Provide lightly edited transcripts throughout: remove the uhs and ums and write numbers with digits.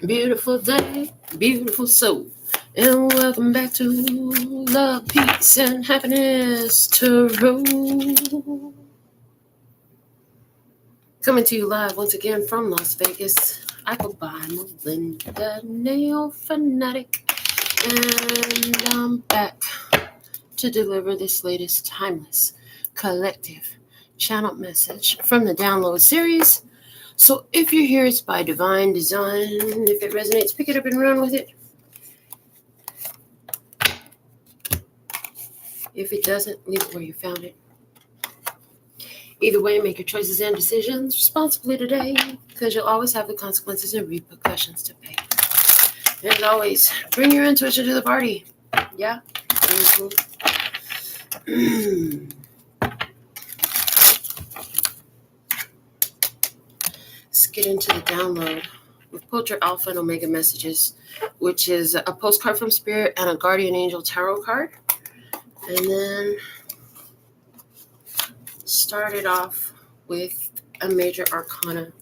Beautiful day, beautiful soul, and welcome back to Love, Peace, and Happiness Tarot. Coming to you live once again from Las Vegas. I go by Melinda NailFanatic, and I'm back to deliver this latest timeless collective channel message from the download series. So if you're here, it's by divine design. If it resonates, pick it up and run with it. If it doesn't, leave it where you found it. Either way, make your choices and decisions responsibly today, because you'll always have the consequences and repercussions to pay. And as always, bring your intuition to the party. Yeah? Mm-hmm. Let's get into the download. We've pulled your Alpha and Omega messages, which is a postcard from Spirit and a Guardian Angel tarot card. And then started off with a major arcana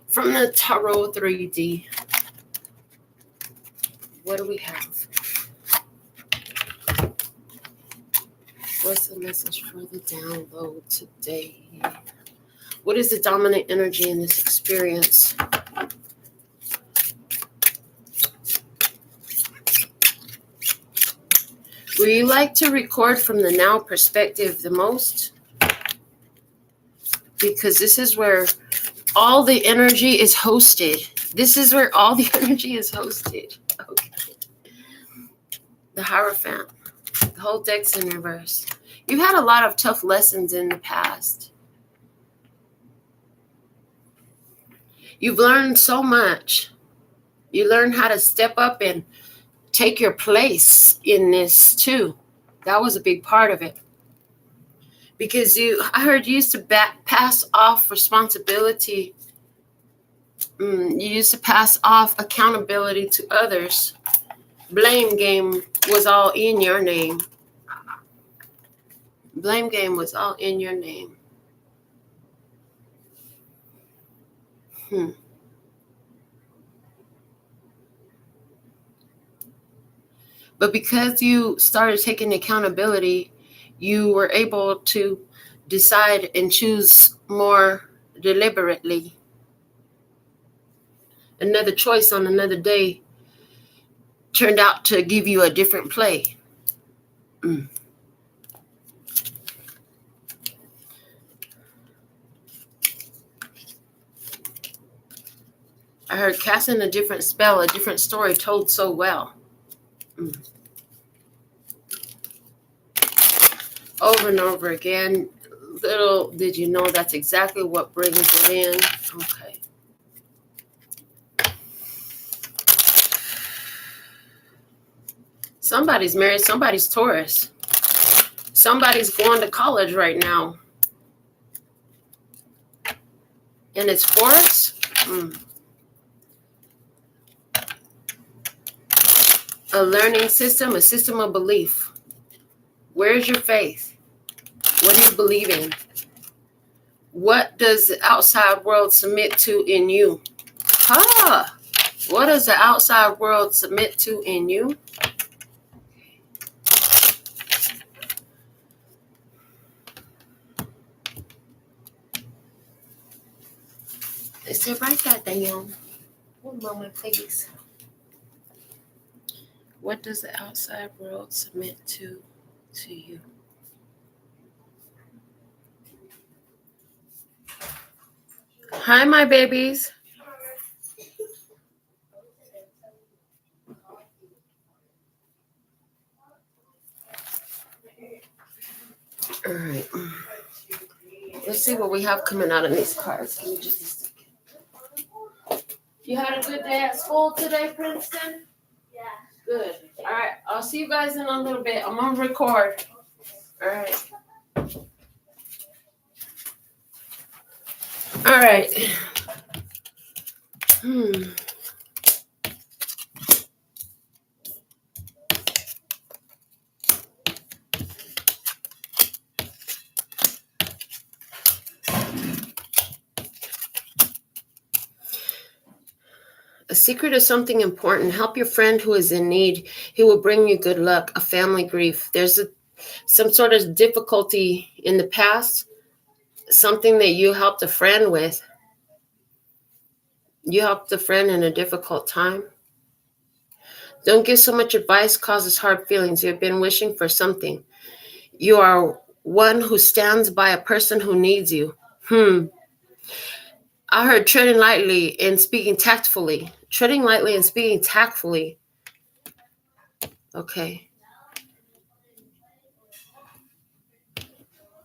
from the Tarot 3D. What do we have? What's the message for the download today? What is the dominant energy in this experience? Would you like to record from the now perspective the most? Because this is where all the energy is hosted. This is where all the energy is hosted. Okay. The Hierophant. The whole deck's in reverse. You've had a lot of tough lessons in the past. You've learned so much. You learned how to step up and take your place in this too. That was a big part of it. Because I heard you used to pass off responsibility. You used to pass off accountability to others. Blame game was all in your name. Blame game was all in your name. But because you started taking accountability, you were able to decide and choose more deliberately. Another choice on another day turned out to give you a different play. I heard casting a different spell, a different story told so well. Over and over again. Little did you know that's exactly what brings it in. Okay. Somebody's married, somebody's Taurus. Somebody's going to college right now. And it's force. A learning system, a system of belief. Where's your faith? What do you believe in? What does the outside world submit to in you? What does the outside world submit to in you? They said, write that down. 1 moment, please. What does the outside world submit to you? Hi, my babies. All right. Let's see what we have coming out of these cards. Give me just a second. You had a good day at school today, Princeton? Yeah. Good. All right. I'll see you guys in a little bit. I'm going to record. All right. All right. A secret is something important. Help your friend who is in need. He will bring you good luck. A family grief. There's some sort of difficulty in the past, something that you helped a friend with. You helped a friend in a difficult time. Don't give so much advice, causes hard feelings. You've been wishing for something. You are one who stands by a person who needs you. I heard treading lightly and speaking tactfully. Treading lightly and speaking tactfully. Okay.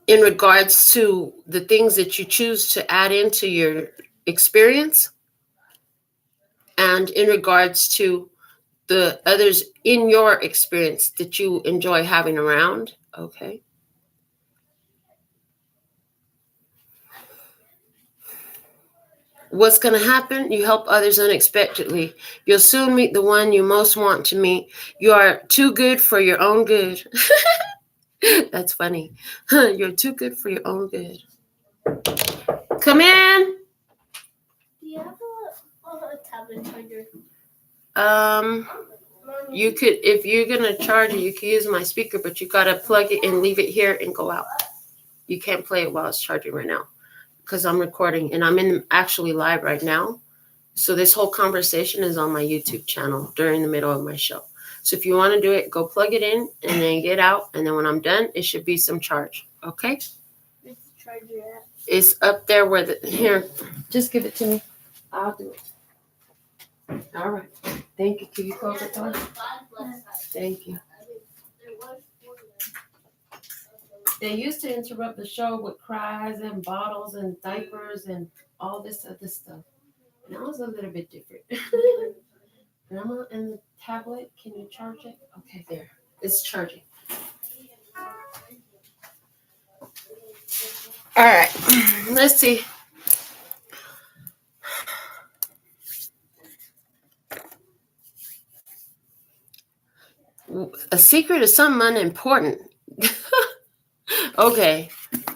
In regards to the things that you choose to add into your experience, and in regards to the others in your experience that you enjoy having around. Okay. What's going to happen? You help others unexpectedly. You'll soon meet the one you most want to meet. You are too good for your own good. That's funny. You're too good for your own good. Come in. Do you have a tablet charger? You could, if you're going to charge it, you could use my speaker, but you got to plug it and leave it here and go out. You can't play it while it's charging right now because I'm recording and I'm actually live right now. So this whole conversation is on my YouTube channel during the middle of my show. So if you want to do it, go plug it in and then get out. And then when I'm done, it should be some charge. Okay? Where's the charger at? It's up there where here, just give it to me. I'll do it. All right. Thank you. Can you close the door? Thank you. They used to interrupt the show with cries and bottles and diapers and all this other stuff. And that was a little bit different. Grandma, and the tablet, can you charge it? Okay, there. It's charging. All right. Let's see. A secret is something unimportant. Okay.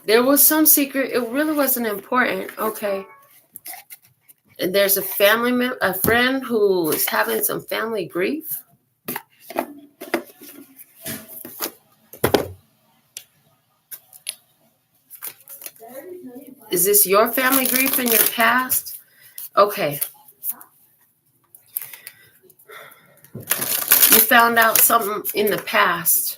There was some secret. It really wasn't important. Okay. And there's a friend who is having some family grief. Is this your family grief in your past? Okay. You found out something in the past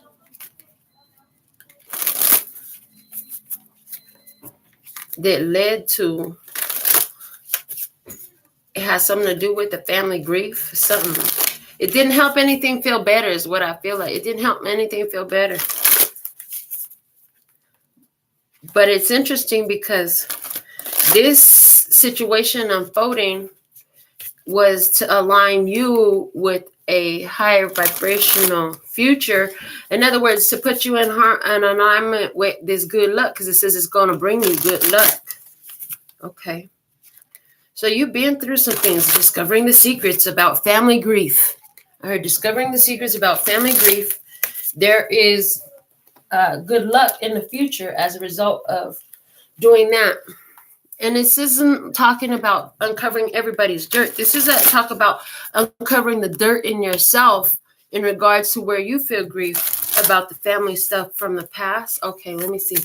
that led to, it has something to do with the family grief. Something. It didn't help anything feel better is what I feel like. It didn't help anything feel better. But it's interesting because this situation unfolding was to align you with a higher vibrational future. In other words, to put you in alignment with this good luck, because it says it's going to bring you good luck. Okay. So you've been through some things, discovering the secrets about family grief. I heard discovering the secrets about family grief. There is good luck in the future as a result of doing that. And this isn't talking about uncovering everybody's dirt. This is a talk about uncovering the dirt in yourself in regards to where you feel grief about the family stuff from the past. Okay, let me see.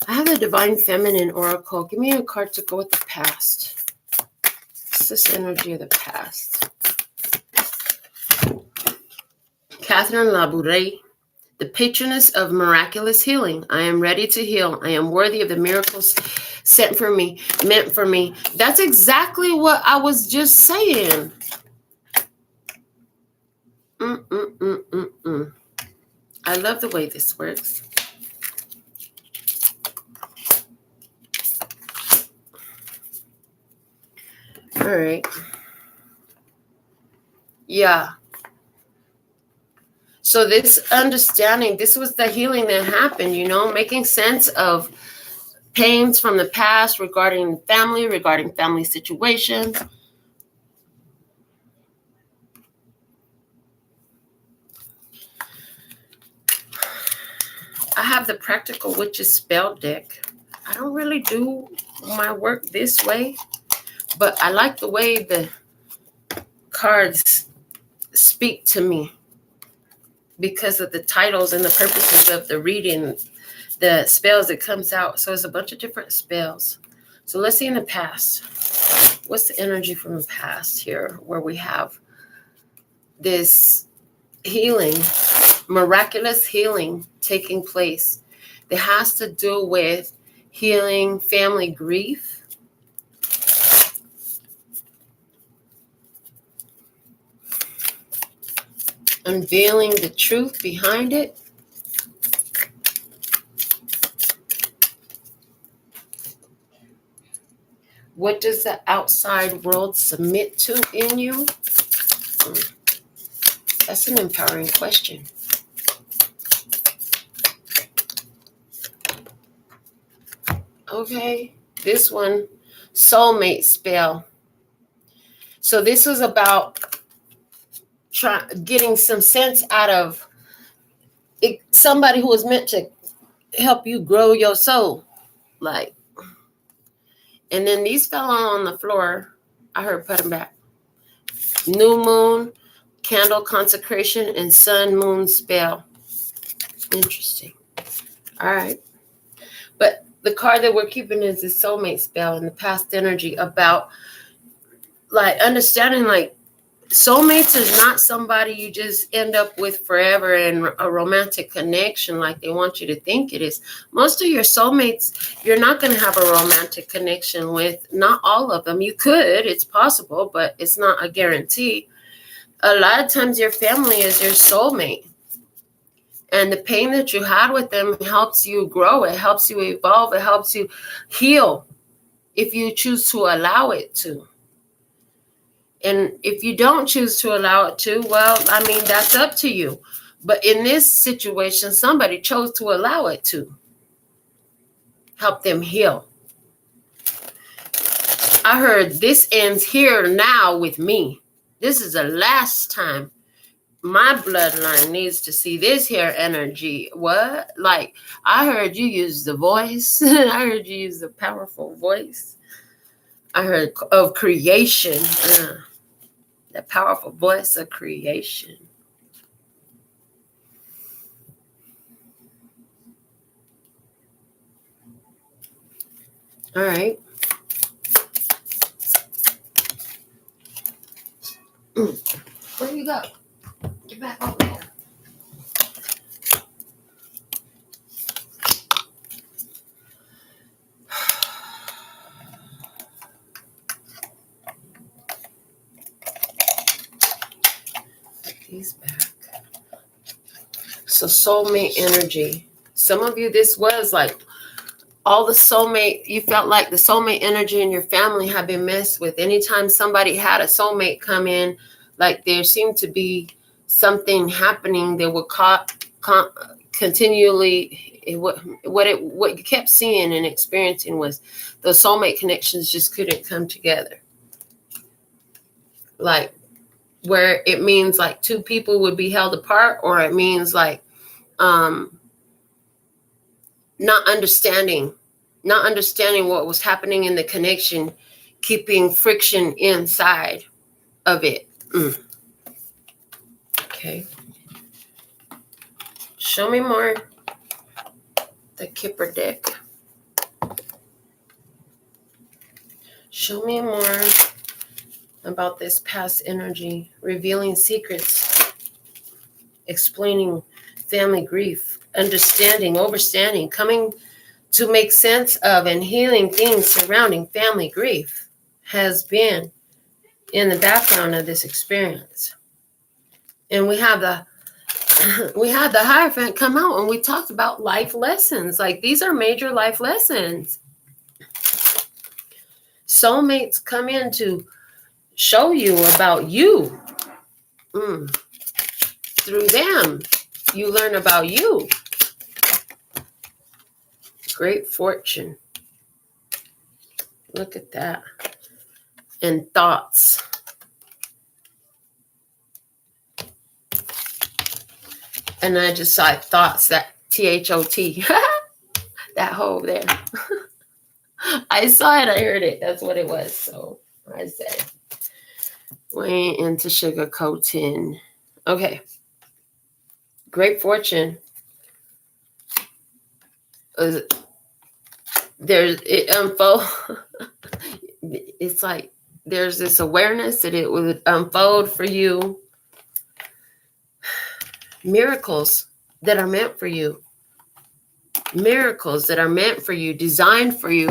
I have the Divine Feminine Oracle. Give me a card to go with the past. What's this energy of the past? Catherine Labouré. The patroness of miraculous healing. I am ready to heal. I am worthy of the miracles sent for me, meant for me. That's exactly what I was just saying. I love the way this works. All right. Yeah. So this understanding, this was the healing that happened, making sense of pains from the past regarding family situations. I have the Practical Witches spell deck. I don't really do my work this way, but I like the way cards speak to me because of the titles and the purposes of the reading, the spells that comes out. So it's a bunch of different spells. So let's see in the past. What's the energy from the past here where we have this healing, miraculous healing taking place that has to do with healing family grief, unveiling the truth behind it, what does the outside world submit to in you? That's an empowering question. Okay, this one, soulmate spell. So this was about getting some sense out of it, somebody who was meant to help you grow your soul. Like, and then these fell on the floor. I heard put them back. New moon, candle consecration, and sun moon spell. Interesting. All right. But the card that we're keeping is the soulmate spell and the past energy about like understanding like soulmates is not somebody you just end up with forever in a romantic connection like they want you to think it is. Most of your soulmates, you're not going to have a romantic connection with. Not all of them. You could. It's possible, but it's not a guarantee. A lot of times your family is your soulmate. And the pain that you had with them helps you grow. It helps you evolve. It helps you heal if you choose to allow it to. And if you don't choose to allow it to, well, I mean, that's up to you. But in this situation, somebody chose to allow it to help them heal. I heard this ends here now with me. This is the last time my bloodline needs to see this here energy. What? Like, I heard you use the voice. I heard you use the powerful voice. I heard of creation. The powerful voice of creation. All right. Where you go? Get back over here. Put these back. So soulmate energy. Some of you, this was like all the soulmate, you felt like the soulmate energy in your family had been messed with. Anytime somebody had a soulmate come in, like there seemed to be something happening that would continually, what you kept seeing and experiencing was those soulmate connections just couldn't come together. Like where it means like two people would be held apart, or it means like not understanding what was happening in the connection, keeping friction inside of it. Okay. Show me more. The Kipper deck. Show me more about this past energy, revealing secrets, explaining family grief, understanding, overstanding, coming to make sense of and healing things surrounding family grief has been in the background of this experience. And we have the Hierophant come out and we talked about life lessons. Like these are major life lessons. Soulmates come in to show you about you. Through them, you learn about you. Great fortune. Look at that. And thoughts. And I just saw thoughts, that THOT. That hole there. I saw it, I heard it. That's what it was. So I said, We ain't into sugarcoating. Okay. Great fortune. There's it unfold. It's like there's this awareness that it would unfold for you. Miracles that are meant for you. Miracles that are meant for you, designed for you.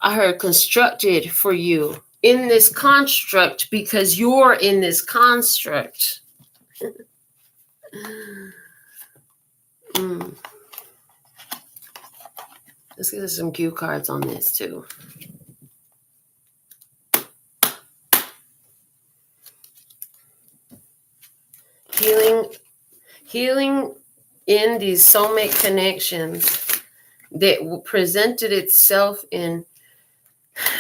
I heard constructed for you in this construct because you're in this construct. Let's get some cue cards on this too. Healing in these soulmate connections that presented itself in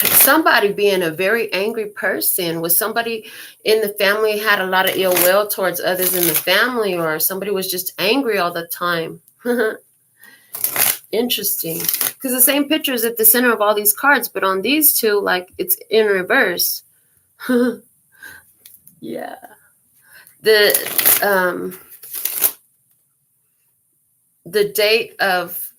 somebody being a very angry person, with somebody in the family had a lot of ill will towards others in the family, or somebody was just angry all the time. Interesting, because the same picture is at the center of all these cards, but on these two, like, it's in reverse. Yeah. The date of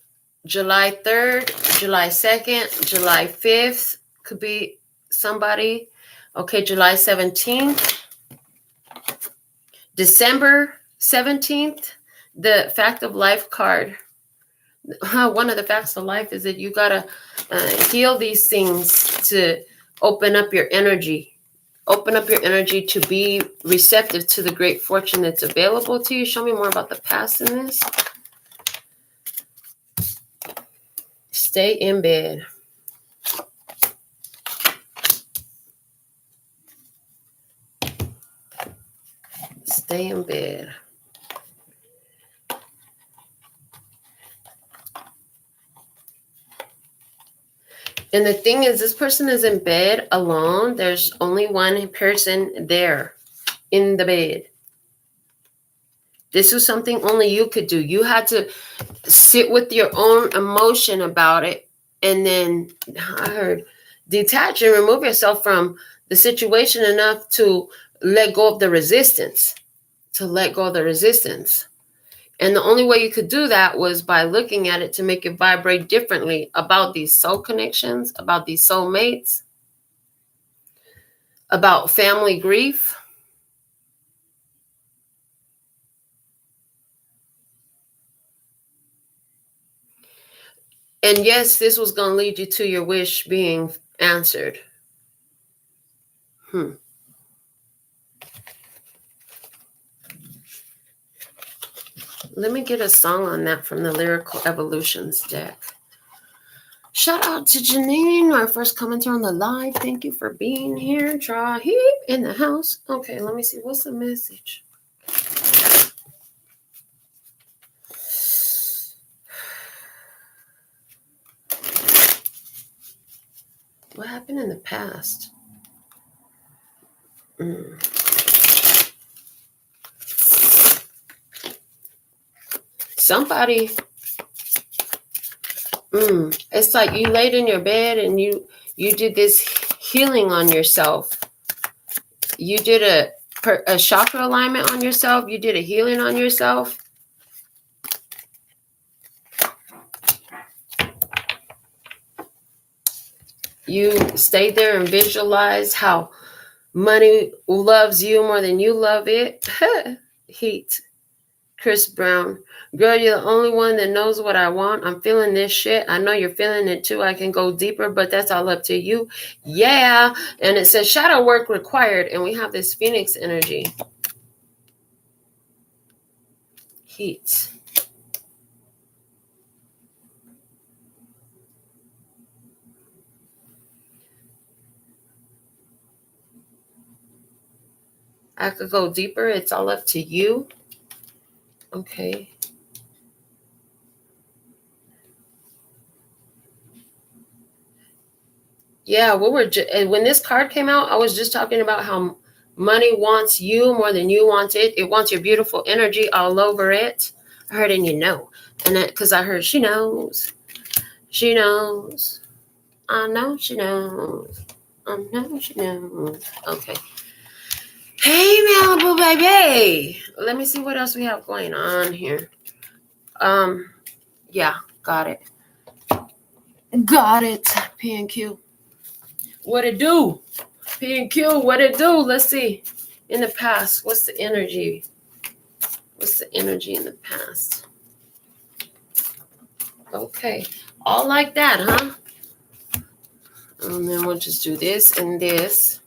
July 3rd, July 2nd, July 5th could be somebody. Okay, July 17th, December 17th, the fact of life card. One of the facts of life is that you got to heal these things to open up your energy. Open up your energy to be receptive to the great fortune that's available to you. Show me more about the past in this. Stay in bed. Stay in bed. And the thing is, this person is in bed alone. There's only one person there in the bed. This was something only you could do. You had to sit with your own emotion about it. And then I heard detach and remove yourself from the situation enough to let go of the resistance. To let go of the resistance. And the only way you could do that was by looking at it to make it vibrate differently about these soul connections, about these soul mates, about family grief. And yes, this was going to lead you to your wish being answered. Let me get a song on that from the Lyrical Evolutions deck. Shout out to Janine, our first commenter on the live. Thank you for being here. Trahib in the house. Okay, let me see. What's the message? What happened in the past? Somebody, it's like you laid in your bed and you did this healing on yourself. You did a chakra alignment on yourself. You did a healing on yourself. You stayed there and visualized how money loves you more than you love it. Heat. Chris Brown. Girl, you're the only one that knows what I want. I'm feeling this shit. I know you're feeling it too. I can go deeper, but that's all up to you. Yeah. And it says shadow work required. And we have this Phoenix energy. Heat. I could go deeper. It's all up to you. Okay. Yeah, when this card came out, I was just talking about how money wants you more than you want it. It wants your beautiful energy all over it. I heard, and you know, and because I heard she knows. She knows. I know she knows. I know she knows. Okay. Hey, Malibu baby. Let me see what else we have going on here. Yeah, got it. Got it. P and Q. What it do? P and Q, what it do? Let's see. In the past, what's the energy? What's the energy in the past? Okay. All like that, huh? And then we'll just do this and this.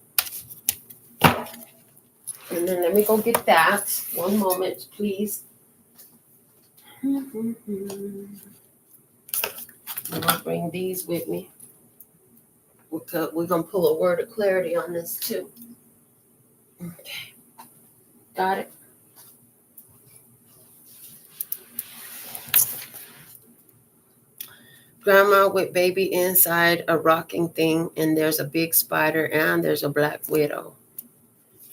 And then let me go get that. One moment, please. I'll bring these with me. We're going to pull a word of clarity on this too. Okay. Got it? Grandma with baby inside a rocking thing, and there's a big spider, and there's a black widow.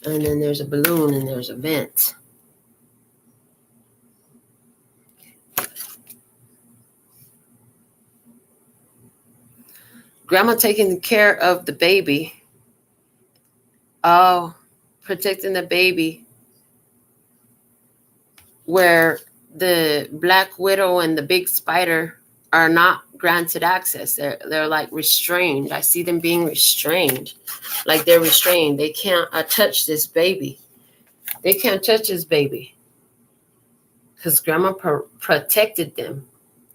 And then there's a balloon, and there's a vent. Grandma taking care of the baby. Oh, protecting the baby. Where the black widow and the big spider are not granted access. They're like restrained. I see them being restrained. Like they're restrained. They can't touch this baby. They can't touch this baby. Because grandma protected them.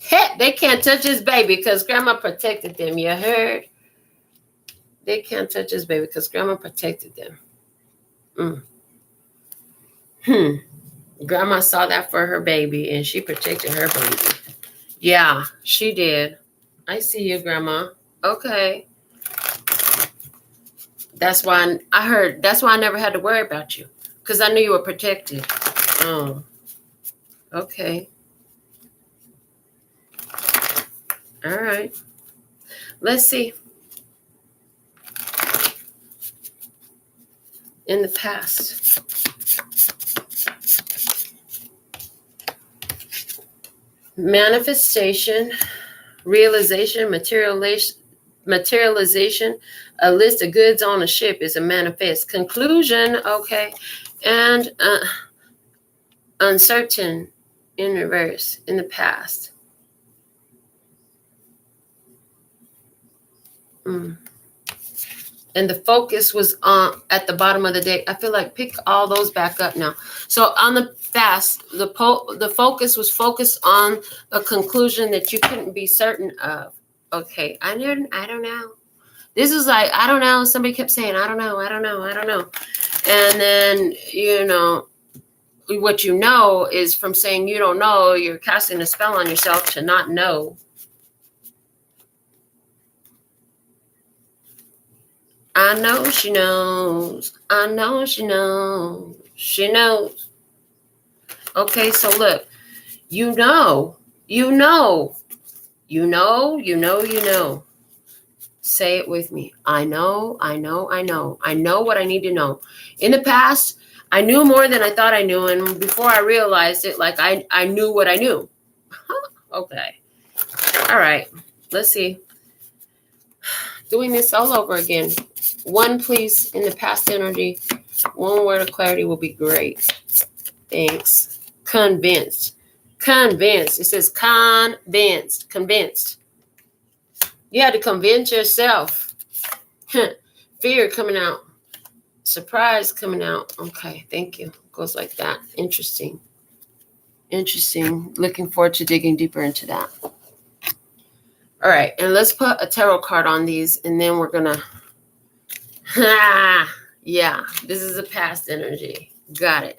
Heck, they can't touch this baby because grandma protected them. You heard? They can't touch this baby because grandma protected them. Grandma saw that for her baby and she protected her baby. Yeah, she did. I see you, Grandma. Okay. That's why I never had to worry about you. Because I knew you were protected. Oh. Okay. All right. Let's see. In the past. Manifestation, realization, materialization, a list of goods on a ship is a manifest. Conclusion, okay. And uncertain in reverse, in the past. And the focus was on at the bottom of the deck. I feel like pick all those back up now. So on the fast, the focus was focused on a conclusion that you couldn't be certain of. Okay, I don't know. This is like, I don't know. Somebody kept saying, I don't know. And then, what you know is from saying you don't know, you're casting a spell on yourself to not know. I know she knows. I know she knows. She knows. Okay, so look. You know. Say it with me. I know. I know what I need to know. In the past, I knew more than I thought I knew. And before I realized it, like I knew what I knew. Okay. All right. Let's see. Doing this all over again. One, please, in the past energy. One word of clarity will be great. Thanks. Convinced. It says convinced. You had to convince yourself. Fear coming out. Surprise coming out. Okay, thank you. Goes like that. Interesting. Looking forward to digging deeper into that. All right, and let's put a tarot card on these, and then we're gonna. Yeah, this is a past energy. Got it.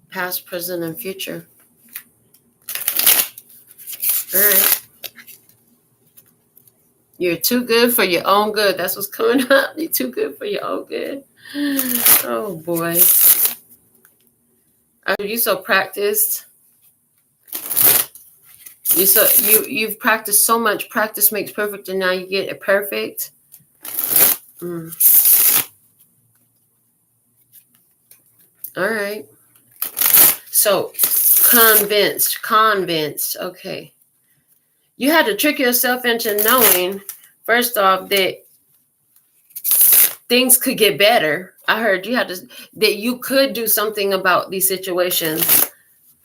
Past, present, and future. All right. You're too good for your own good. That's what's coming up. You're too good for your own good. Oh, boy. Are you so practiced? You've practiced so much. Practice makes perfect, and now you get it perfect. All right. So convinced. Okay. You had to trick yourself into knowing, first off, that things could get better. I heard you had to, that you could do something about these situations.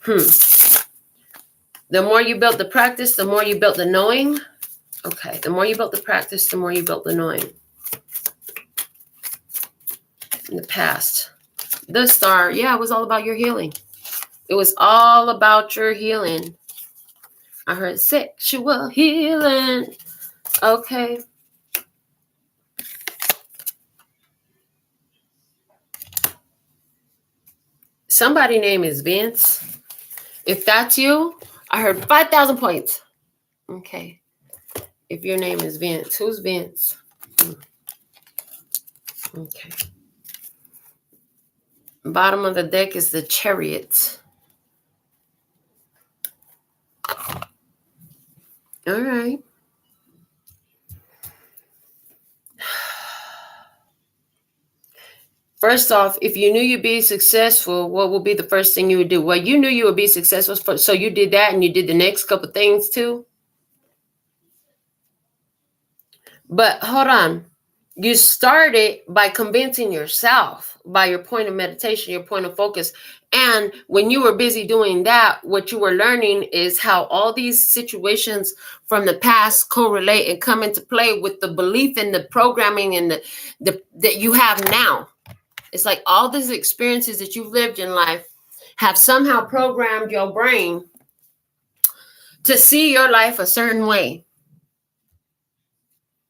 The more you built the practice, the more you built the knowing. Okay, the more you built the practice, the more you built the knowing. In the past. The star, yeah, it was all about your healing. It was all about your healing. I heard sexual healing. Okay. Somebody's name is Vince. If that's you, I heard 5,000 points. Okay. If your name is Vince, who's Vince? Okay. Bottom of the deck is the Chariot. All right. First off, if you knew you'd be successful, what would be the first thing you would do? Well, you knew you would be successful, so you did that and you did the next couple things too. But hold on. You started by convincing yourself by your point of meditation, your point of focus. And when you were busy doing that, what you were learning is how all these situations from the past correlate and come into play with the belief in the programming and the that you have now. It's like all these experiences that you've lived in life have somehow programmed your brain to see your life a certain way.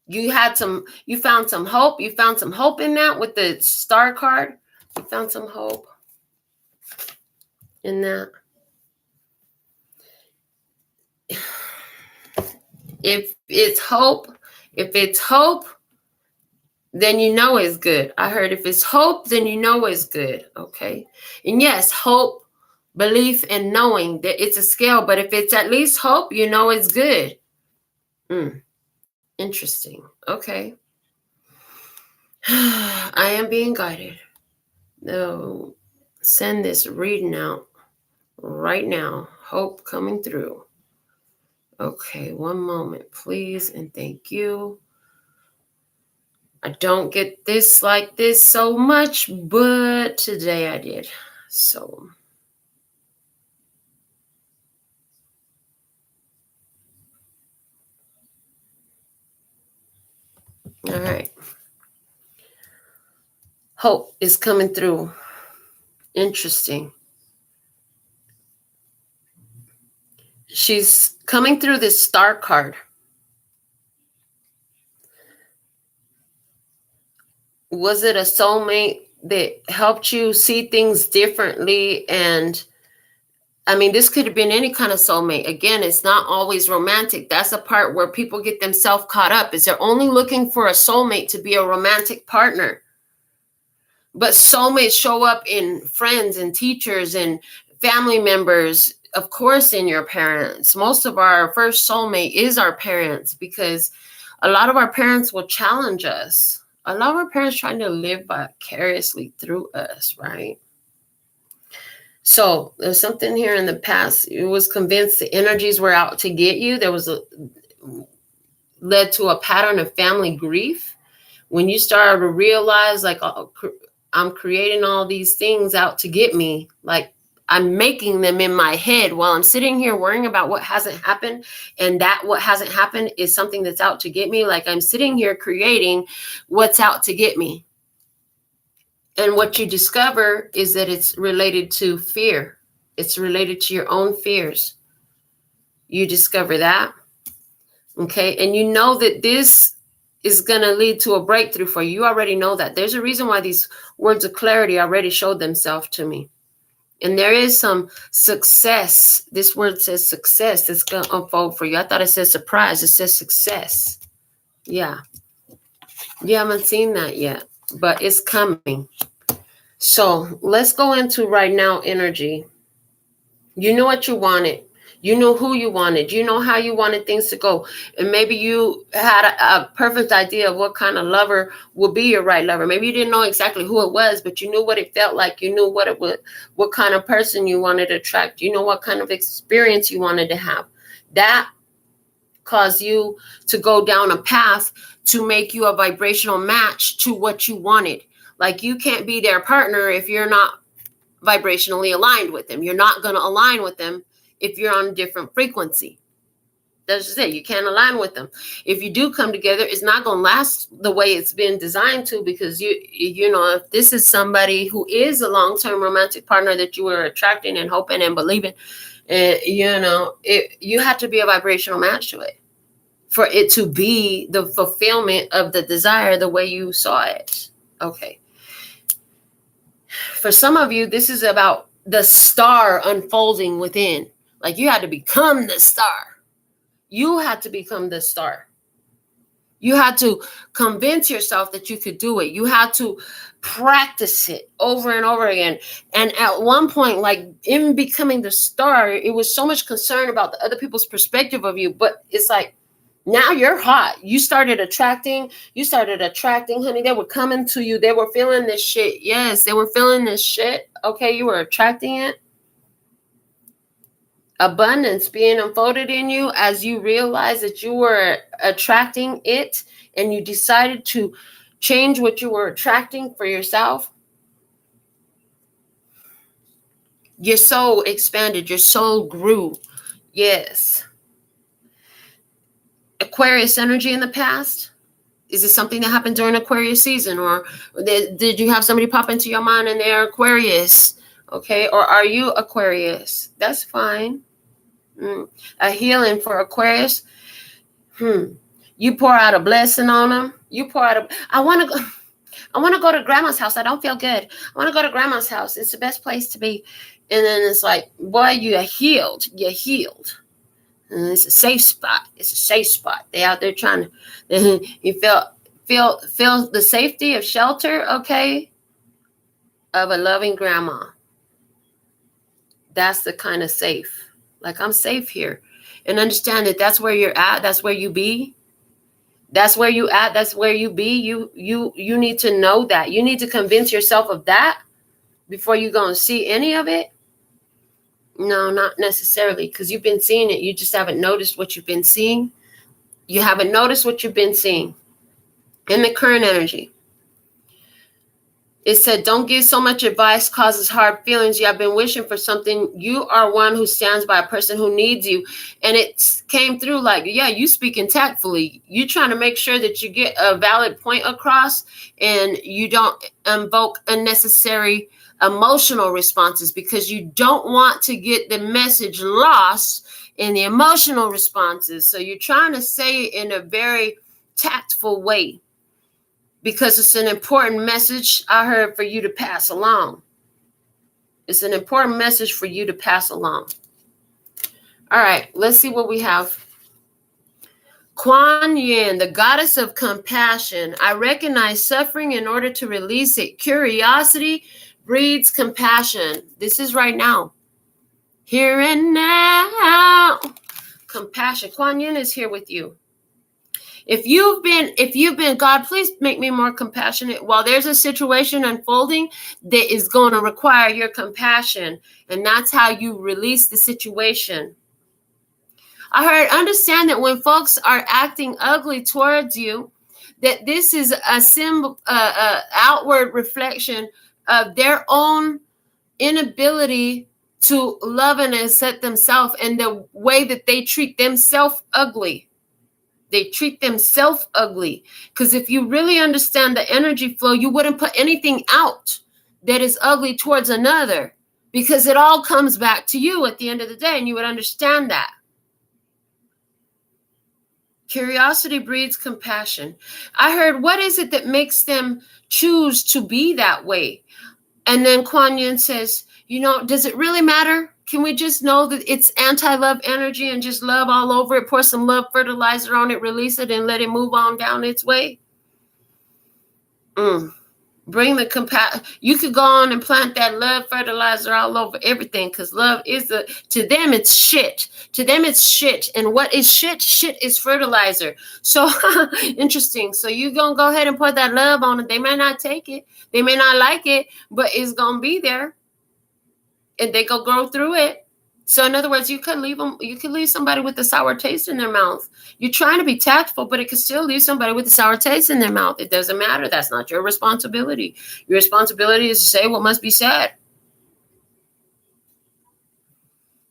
You found some hope. You found some hope in that with the star card. You found some hope in that. If it's hope, then you know it's good. I heard if it's hope, then you know it's good. Okay. And yes, hope, belief, and knowing that it's a scale. But if it's at least hope, you know it's good. Interesting. Okay. I am being guided. No, send this reading out right now. Hope coming through. Okay, one moment, please, and thank you. I don't get this like this so much, but today I did. So, all right. Hope is coming through. Interesting. She's coming through this star card. Was it a soulmate that helped you see things differently? And I mean, this could have been any kind of soulmate. Again, it's not always romantic. That's a part where people get themselves caught up, is they're only looking for a soulmate to be a romantic partner. But soulmates show up in friends and teachers and family members, of course, in your parents. Most of our first soulmate is our parents, because a lot of our parents will challenge us. A lot of our parents trying to live vicariously through us, right? So there's something here in the past. You was convinced the energies were out to get you. There was led to a pattern of family grief. When you started to realize, like, I'm creating all these things out to get me, like I'm making them in my head while I'm sitting here worrying about what hasn't happened. And that what hasn't happened is something that's out to get me. Like I'm sitting here creating what's out to get me. And what you discover is that it's related to fear. It's related to your own fears. You discover that. Okay. And you know that this is going to lead to a breakthrough for you. You already know that. There's a reason why these words of clarity already showed themselves to me. And there is some success. This word says success that's going to unfold for you. I thought it said surprise. It says success. Yeah. You haven't seen that yet, but it's coming. So let's go into right now energy. You know what you wanted. You know who you wanted. You know how you wanted things to go. And maybe you had a perfect idea of what kind of lover would be your right lover. Maybe you didn't know exactly who it was, but you knew what it felt like. You knew what kind of person you wanted to attract. You know what kind of experience you wanted to have. That cause you to go down a path to make you a vibrational match to what you wanted. Like, you can't be their partner if you're not vibrationally aligned with them. You're not going to align with them if you're on a different frequency. That's just it. You can't align with them. If you do come together, it's not going to last the way it's been designed to, because you know, if this is somebody who is a long-term romantic partner that you were attracting and hoping and believing, you know, you have to be a vibrational match to it for it to be the fulfillment of the desire the way you saw it. Okay. For some of you, this is about the star unfolding within. Like, you had to become the star. You had to become the star. You had to convince yourself that you could do it. You had to practice it over and over again. And at one point, like, in becoming the star, it was so much concern about the other people's perspective of you. But it's like, now you're hot. You started attracting, honey. They were coming to you. They were feeling this shit. Yes, they were feeling this shit. Okay, you were attracting it. Abundance being unfolded in you as you realize that you were attracting it, and you decided to change what you were attracting for yourself. Your soul expanded. Your soul grew. Yes. Aquarius energy in the past? Is it something that happened during Aquarius season? Or did you have somebody pop into your mind and they're Aquarius? Okay. Or are you Aquarius? That's fine. A healing for Aquarius. You pour out a blessing on them. You pour out I want to go to grandma's house. I don't feel good. I want to go to grandma's house. It's the best place to be. And then it's like, boy, you're healed. You're healed. And it's a safe spot. It's a safe spot. They out there trying to, you feel the safety of shelter, okay, of a loving grandma. That's the kind of safe. Like, I'm safe here. And understand that that's where you're at. That's where you be. That's where you at. That's where you be. You need to know that. You need to convince yourself of that before you go and see any of it. No, not necessarily, because you've been seeing it. You just haven't noticed what you've been seeing. You haven't noticed what you've been seeing. In the current energy, it said, don't give so much advice, causes hard feelings. You have been wishing for something. You are one who stands by a person who needs you. And it came through like, yeah, you speaking tactfully. You trying to make sure that you get a valid point across and you don't invoke unnecessary emotional responses, because you don't want to get the message lost in the emotional responses. So you're trying to say it in a very tactful way, because it's an important message I heard for you to pass along. It's an important message for you to pass along. All right, let's see what we have. Kuan Yin, the goddess of compassion. I recognize suffering in order to release it. Curiosity breeds compassion. This is right now. Here and now. Compassion. Kuan Yin is here with you. If you've been, God, please make me more compassionate. While there's a situation unfolding that is going to require your compassion, and that's how you release the situation. I heard, understand that when folks are acting ugly towards you, that this is a symbol, outward reflection of their own inability to love and accept themselves, and the way that they treat themselves ugly. They treat themselves ugly. Because if you really understand the energy flow, you wouldn't put anything out that is ugly towards another, because it all comes back to you at the end of the day, and you would understand that. Curiosity breeds compassion. I heard, what is it that makes them choose to be that way? And then Kuan Yin says, does it really matter? Can we just know that it's anti-love energy and just love all over it? Pour some love fertilizer on it, release it, and let it move on down its way? Bring the compassion. You could go on and plant that love fertilizer all over everything, because love is to them, it's shit. To them, it's shit. And what is shit? Shit is fertilizer. So interesting. So you're going to go ahead and put that love on it. They may not take it. They may not like it, but it's going to be there. And they go grow through it. So in other words, you could leave somebody with a sour taste in their mouth. You're trying to be tactful, but it could still leave somebody with a sour taste in their mouth. It doesn't matter. That's not your responsibility. Your responsibility is to say what must be said.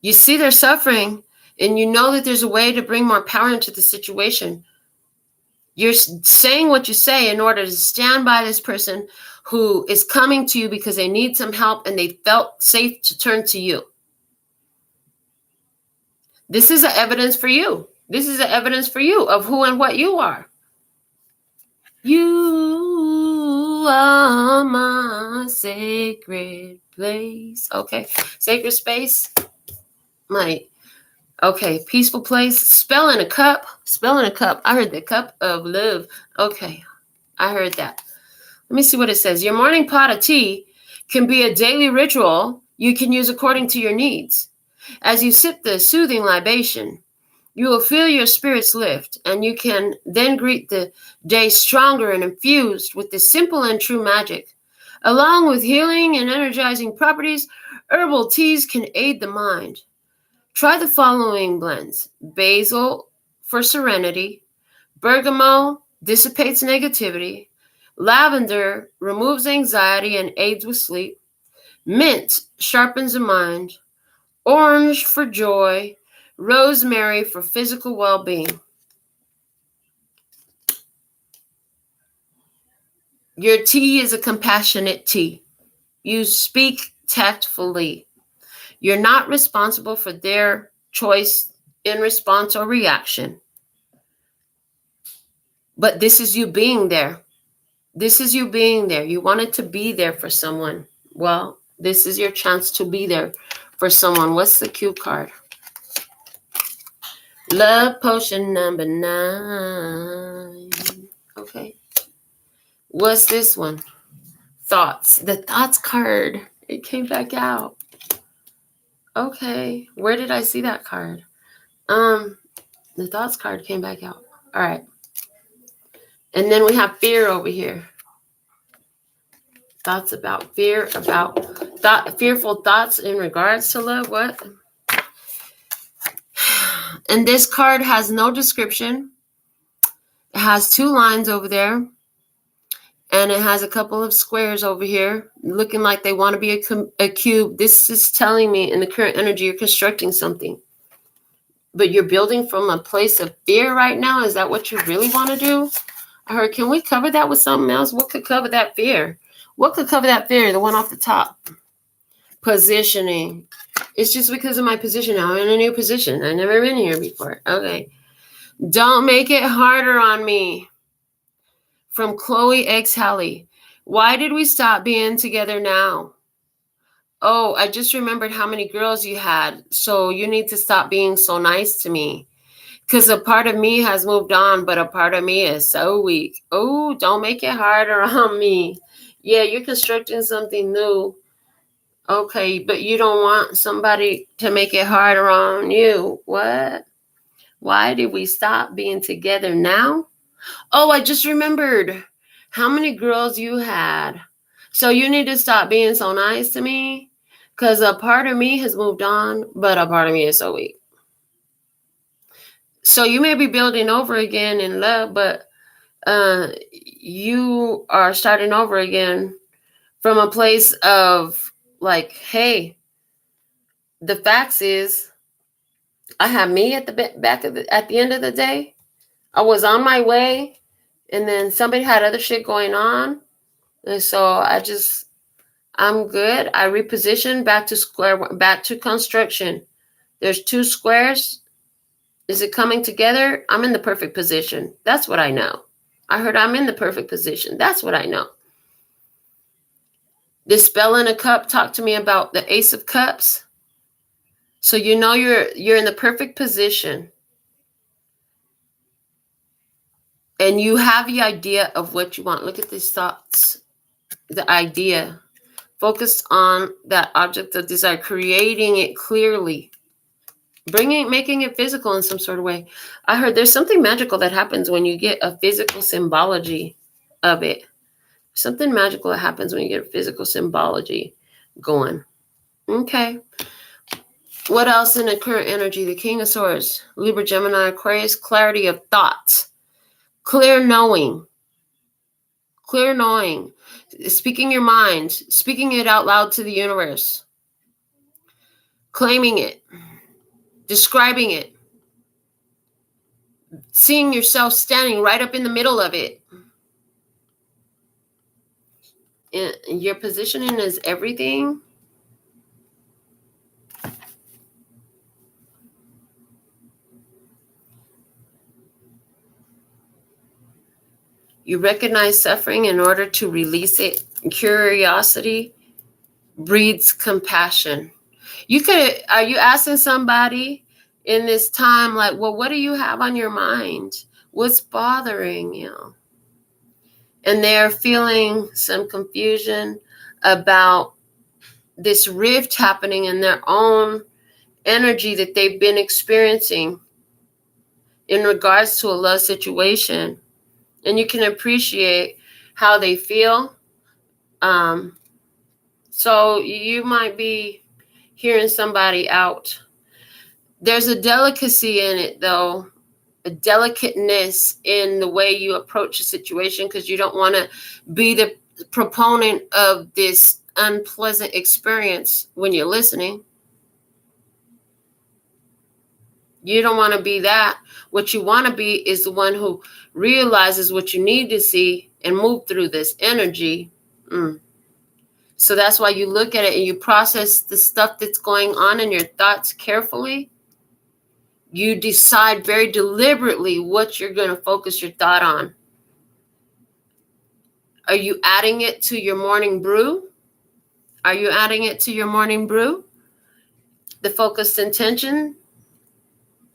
You see they're suffering, and you know that there's a way to bring more power into the situation. You're saying what you say in order to stand by this person who is coming to you because they need some help and they felt safe to turn to you. This is an evidence for you. This is an evidence for you of who and what you are. You are my sacred place. Okay. Sacred space. Okay. Peaceful place. Spell in a cup. Spell in a cup. I heard the cup of love. Okay. I heard that. Let me see what it says. Your morning pot of tea can be a daily ritual you can use according to your needs. As you sip the soothing libation, you will feel your spirits lift, and you can then greet the day stronger and infused with this simple and true magic. Along with healing and energizing properties, herbal teas can aid the mind. Try the following blends. Basil for serenity, bergamot dissipates negativity, lavender removes anxiety and aids with sleep, mint sharpens the mind, orange for joy, rosemary for physical well-being. Your tea is a compassionate tea. You speak tactfully. You're not responsible for their choice in response or reaction. But this is you being there. This is you being there. You wanted to be there for someone. Well, this is your chance to be there for someone. What's the cue card? Love potion number 9. Okay. What's this one? Thoughts. The thoughts card. It came back out. Okay. Where did I see that card? The thoughts card came back out. All right. And then we have fear over here. Thoughts about fear, fearful thoughts in regards to love. What? And this card has no description. It has 2 lines over there. And it has a couple of squares over here looking like they want to be a cube. This is telling me in the current energy you're constructing something. But you're building from a place of fear right now. Is that what you really want to do? I heard, can we cover that with something else? What could cover that fear? What could cover that fear? The one off the top. Positioning. It's just because of my position now. I'm in a new position. I've never been here before. Okay. Don't make it harder on me. From Chloe X Hallie. Why did we stop being together now? Oh, I just remembered how many girls you had. So you need to stop being so nice to me. Because a part of me has moved on, but a part of me is so weak. Oh, don't make it harder on me. Yeah, you're constructing something new. Okay, but you don't want somebody to make it harder on you. What? Why did we stop being together now? Oh, I just remembered how many girls you had. So you need to stop being so nice to me because a part of me has moved on, but a part of me is so weak. So you may be building over again in love, but you are starting over again from a place of like, hey, the facts is I have me at the at the end of the day. I was on my way. And then somebody had other shit going on. And so I'm good. I repositioned back to construction. There's 2 squares. Is it coming together? I'm in the perfect position. That's what I know. I heard I'm in the perfect position. That's what I know. This spell in a cup talked to me about the Ace of Cups. So you know you're in the perfect position. And you have the idea of what you want. Look at these thoughts. The idea. Focused on that object of desire. Creating it clearly. Making it physical in some sort of way. I heard there's something magical that happens when you get a physical symbology of it. Something magical that happens when you get a physical symbology going. Okay. What else in the current energy? The King of Swords, Libra, Gemini, Aquarius, clarity of thoughts, clear knowing, speaking your mind, speaking it out loud to the universe, claiming it, describing it, seeing yourself standing right up in the middle of it. And your positioning is everything. You recognize suffering in order to release it. Curiosity breeds compassion. Are you asking somebody in this time, like, well, what do you have on your mind? What's bothering you? And they're feeling some confusion about this rift happening in their own energy that they've been experiencing in regards to a love situation. And you can appreciate how they feel. So you might be hearing somebody out. There's a delicacy in it, though, a delicateness in the way you approach a situation, because you don't want to be the proponent of this unpleasant experience when you're listening. You don't want to be that. What you want to be is the one who realizes what you need to see and move through this energy. So that's why you look at it and you process the stuff that's going on in your thoughts carefully. You decide very deliberately what you're going to focus your thought on. Are you adding it to your morning brew? Are you adding it to your morning brew? The focused intention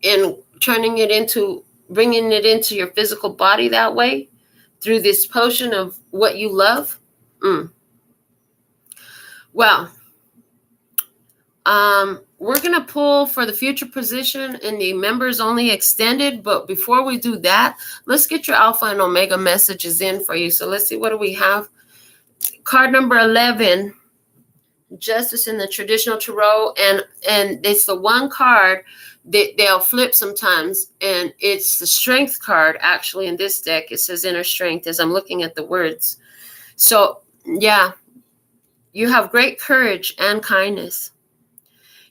and bringing it into your physical body that way through this potion of what you love? Well, we're going to pull for the future position in the members only extended. But before we do that, let's get your Alpha and Omega messages in for you. So let's see, what do we have? Card number 11, Justice in the traditional tarot. And it's the one card that they'll flip sometimes. And it's the Strength card, actually, in this deck. It says Inner Strength as I'm looking at the words. So, yeah, you have great courage and kindness.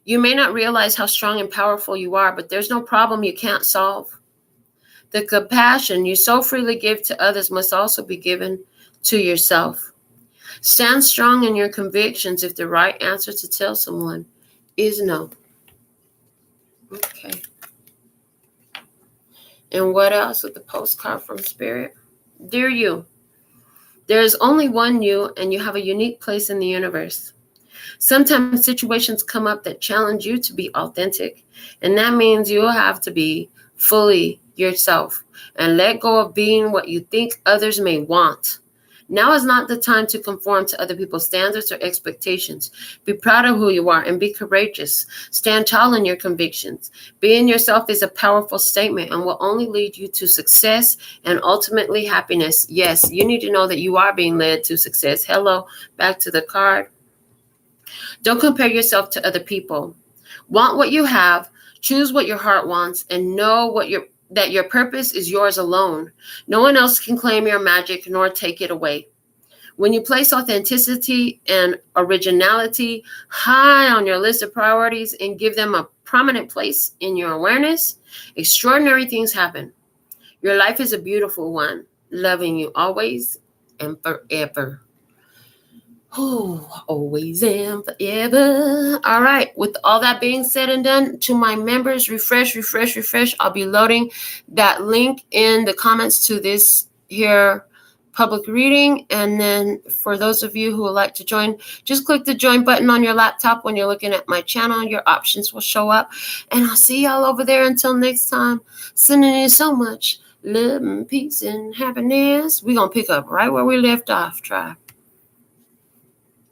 You may not realize how strong and powerful you are, but there's no problem you can't solve. The compassion you so freely give to others must also be given to yourself. Stand strong in your convictions if the right answer to tell someone is no. Okay. And what else with the postcard from Spirit? Dear you, there is only one you, and you have a unique place in the universe. Sometimes situations come up that challenge you to be authentic, and that means you'll have to be fully yourself and let go of being what you think others may want. Now is not the time to conform to other people's standards or expectations. Be proud of who you are and be courageous. Stand tall in your convictions. Being yourself is a powerful statement and will only lead you to success and ultimately happiness. Yes, you need to know that you are being led to success. Hello, back to the card. Don't compare yourself to other people. Want what you have, choose what your heart wants, and know that your purpose is yours alone. No one else can claim your magic nor take it away. When you place authenticity and originality high on your list of priorities and give them a prominent place in your awareness, extraordinary things happen. Your life is a beautiful one, loving you always and forever. Oh, always and forever. All right. With all that being said and done, to my members, refresh. I'll be loading that link in the comments to this here public reading. And then for those of you who would like to join, just click the join button on your laptop when you're looking at my channel. Your options will show up. And I'll see y'all over there. Until next time, sending you so much love and peace and happiness. We're going to pick up right where we left off, tribe.